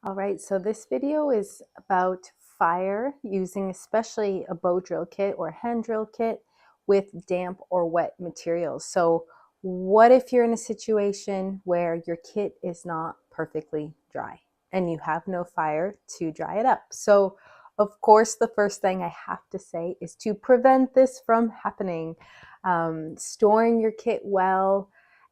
All right, so this video is about fire using especially a bow drill kit or hand drill kit with damp or wet materials. So what if you're in a situation where your kit is not perfectly dry and you have no fire to dry it up? So of course, the first thing I have to say is to prevent this from happening. Storing your kit well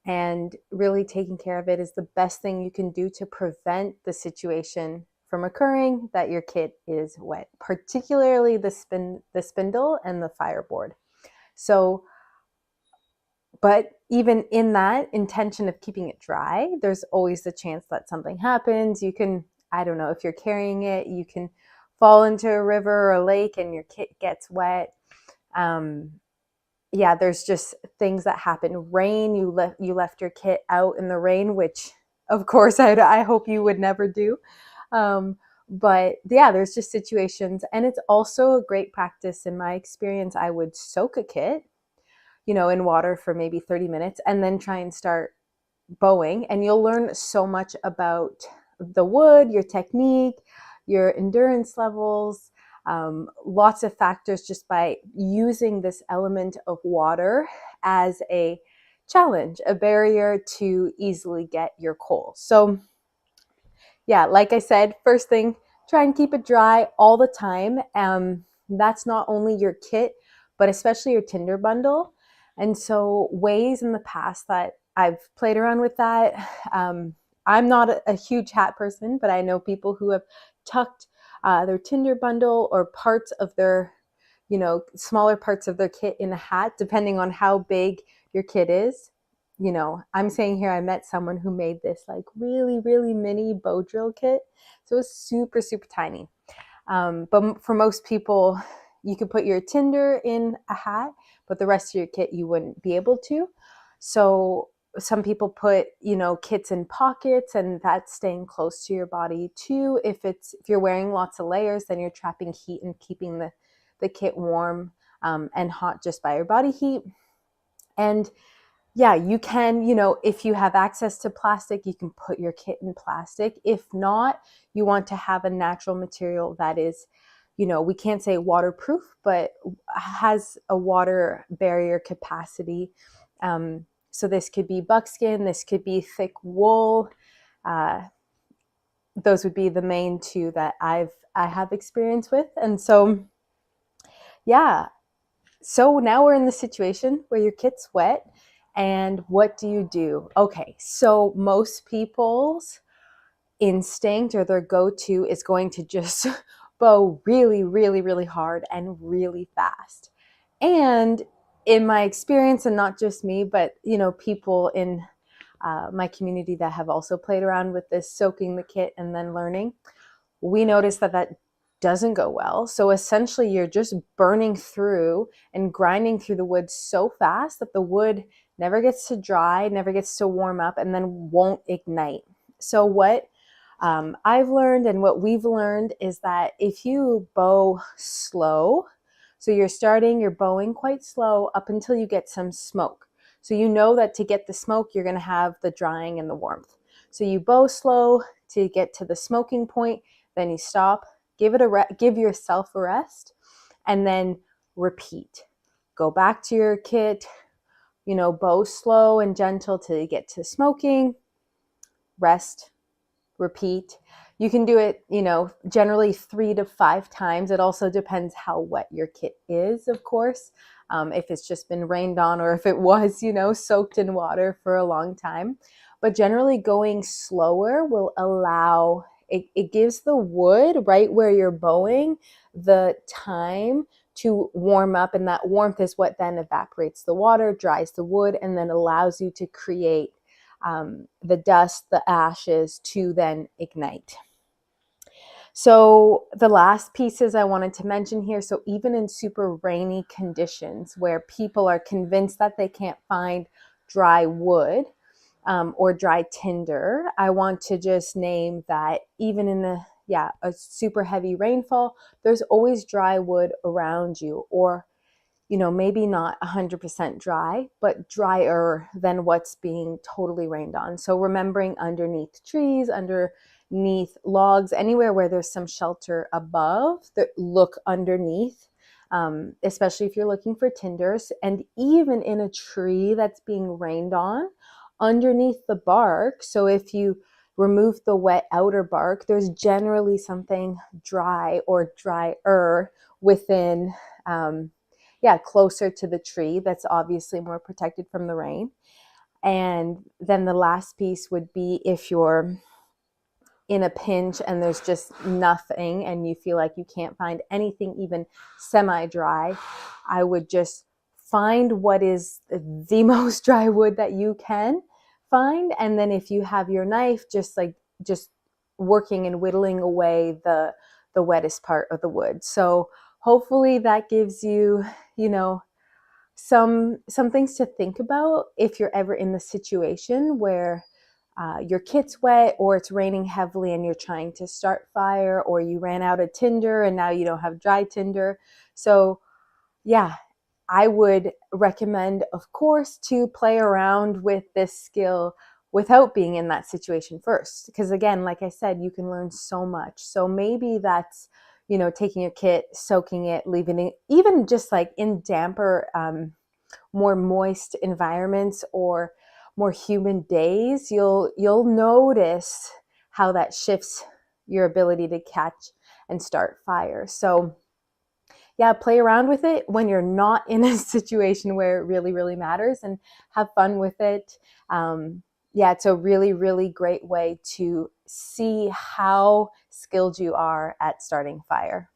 and really taking care of it is the best thing you can do to prevent the situation from occurring that your kit is wet, particularly the spindle and the fireboard. So, but even in that intention of keeping it dry, there's always the chance that something happens. You can, I don't know, if you're carrying it, you can fall into a river or a lake and your kit gets wet. Yeah, there's just things that happen. Rain, you left your kit out in the rain, which of course I hope you would never do. But yeah, there's just situations. And it's also a great practice. In my experience, I would soak a kit, in water for maybe 30 minutes and then try and start bowing. And you'll learn so much about the wood, your technique, your endurance levels, lots of factors just by using this element of water as a challenge, a barrier to easily get your coal. So yeah, like I said, first thing, try and keep it dry all the time. That's not only your kit, but especially your tinder bundle. And so ways in the past that I've played around with that, I'm not a huge hat person, but I know people who have tucked their tinder bundle or parts of their, smaller parts of their kit in a hat, depending on how big your kit is. I'm saying here I met someone who made this like really, really mini bow drill kit. So it was super, super tiny. But for most people, you could put your tinder in a hat, but the rest of your kit you wouldn't be able to. So some people put, kits in pockets, and that's staying close to your body too. If you're wearing lots of layers, then you're trapping heat and keeping the kit warm and hot just by your body heat. And yeah, you can, if you have access to plastic, you can put your kit in plastic. If not, you want to have a natural material that is, we can't say waterproof, but has a water barrier capacity. So this could be buckskin, this could be thick wool. Those would be the main two that I have experience with. And so, yeah. So now we're in the situation where your kit's wet. And what do you do? Okay, so most people's instinct or their go-to is going to just bow really, really, really hard and really fast. And in my experience, and not just me, but people in my community that have also played around with this, soaking the kit and then learning, we noticed that doesn't go well. So essentially you're just burning through and grinding through the wood so fast that the wood never gets to dry, never gets to warm up, and then won't ignite. So what I've learned and what we've learned is that if you bow slow, so you're bowing quite slow up until you get some smoke. So you know that to get the smoke, you're going to have the drying and the warmth. So you bow slow to get to the smoking point, then you stop, give yourself a rest, and then repeat. Go back to your kit, bow slow and gentle till you get to smoking, rest, repeat. You can do it, generally 3 to 5 times. It also depends how wet your kit is, of course. If it's just been rained on or if it was, soaked in water for a long time. But generally going slower will allow, it gives the wood right where you're bowing the time to warm up. And that warmth is what then evaporates the water, dries the wood, and then allows you to create the dust, the ashes to then ignite. So the last pieces I wanted to mention here, so even in super rainy conditions where people are convinced that they can't find dry wood or dry tinder, I want to just name that even in a super heavy rainfall, there's always dry wood around you. Or maybe not 100% dry, but drier than what's being totally rained on. So remembering underneath trees, underneath logs, anywhere where there's some shelter above, look underneath, especially if you're looking for tinders. And even in a tree that's being rained on, underneath the bark, so if you remove the wet outer bark, there's generally something dry or drier within, closer to the tree, that's obviously more protected from the rain. And then the last piece would be if you're in a pinch and there's just nothing and you feel like you can't find anything even semi-dry, I would just find what is the most dry wood that you can find. And then if you have your knife, just working and whittling away the wettest part of the wood. So hopefully that gives you, some things to think about if you're ever in the situation where your kit's wet or it's raining heavily and you're trying to start fire, or you ran out of tinder and now you don't have dry tinder. So yeah, I would recommend, of course, to play around with this skill without being in that situation first. Because again, like I said, you can learn so much. So maybe that's, taking your kit, soaking it, leaving it, even just like in damper, more moist environments or more humid days, you'll notice how that shifts your ability to catch and start fire. So yeah, play around with it when you're not in a situation where it really, really matters, and have fun with it. It's a really, really great way to see how skilled you are at starting fire.